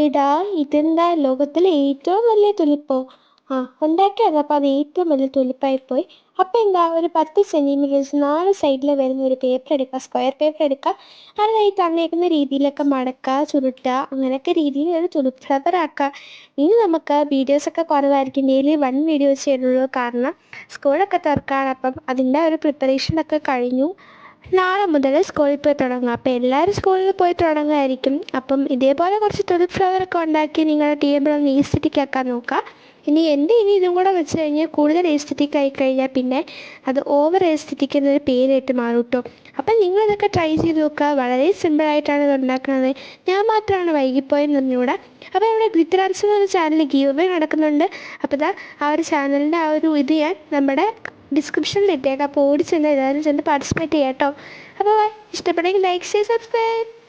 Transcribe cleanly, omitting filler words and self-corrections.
എടാ, ഇതെന്താ ലോകത്തിലെ ഏറ്റവും വലിയ തുലിപ്പോ? ആ, ഉണ്ടാക്കിയത് അപ്പോൾ അത് ഏറ്റവും വലിയ തുലിപ്പായിപ്പോയി. അപ്പം എന്താ, ഒരു 10 സെൻറ്റിമീറ്റേഴ്സ് 4 സൈഡിൽ വരുന്ന ഒരു പേപ്പർ എടുക്കുക, സ്ക്വയർ പേപ്പർ എടുക്കുക. അതായി തന്നേക്കുന്ന രീതിയിലൊക്കെ മടക്കുക, ചുരുട്ടുക, അങ്ങനെയൊക്കെ രീതിയിൽ ഒരു തുലിപ്പ് ഫ്ലവർ ആക്കുക. ഇനി നമുക്ക് വീഡിയോസൊക്കെ കുറവായിരിക്കും, ഡെയിലി 1 വീഡിയോ വെച്ച് ഇടുള്ളൂ. കാരണം സ്കൂളൊക്കെ തുറക്കാണ്. അപ്പം അതിൻ്റെ ഒരു പ്രിപ്പറേഷനൊക്കെ കഴിഞ്ഞു. നാളെ മുതൽ സ്കൂളിൽ പോയി തുടങ്ങും. അപ്പോൾ എല്ലാവരും സ്കൂളിൽ പോയി തുടങ്ങുമായിരിക്കും. അപ്പം ഇതേപോലെ കുറച്ച് തുലിപ്പ് ഫ്ലവറൊക്കെ ഉണ്ടാക്കി നിങ്ങളുടെ ടേബിൾ ഒന്ന് ഈസ്തറ്റിക് ആക്കാൻ നോക്കുക. ഇനി ഇതും കൂടെ വെച്ച് കഴിഞ്ഞാൽ കൂടുതൽ എസ്തറ്റിക് ആയി കഴിഞ്ഞാൽ പിന്നെ അത് ഓവർ എസ്തറ്റിക് എന്നൊരു പേരായിട്ട് മാറും കേട്ടോ. അപ്പം നിങ്ങളിതൊക്കെ ട്രൈ ചെയ്ത് നോക്കുക. വളരെ സിമ്പിളായിട്ടാണ് ഇത് ഉണ്ടാക്കുന്നത്. ഞാൻ മാത്രമാണ് വൈകിപ്പോയെന്ന് പറഞ്ഞുകൂടാ. അപ്പോൾ ഇവിടെ ഗ്ലിറ്റർ ആർട്സ് എന്ന ചാനൽ ഗീവ് അവേ നടക്കുന്നുണ്ട്. അപ്പോൾ ഇതാ ആ ഒരു ചാനലിൻ്റെ ആ ഒരു ഇത് ഞാൻ നമ്മുടെ ഡിസ്ക്രിപ്ഷനിൽ ഇട്ടേക്കാം. അപ്പോൾ ഓടി ചെന്ന് എല്ലാവരും ചെന്ന് പാർട്ടിസിപ്പേറ്റ് ചെയ്യാം കേട്ടോ. അപ്പോൾ ഇഷ്ടപ്പെടുമെങ്കിൽ ലൈക്ക് ചെയ്ത് സബ്സ്ക്രൈബ്.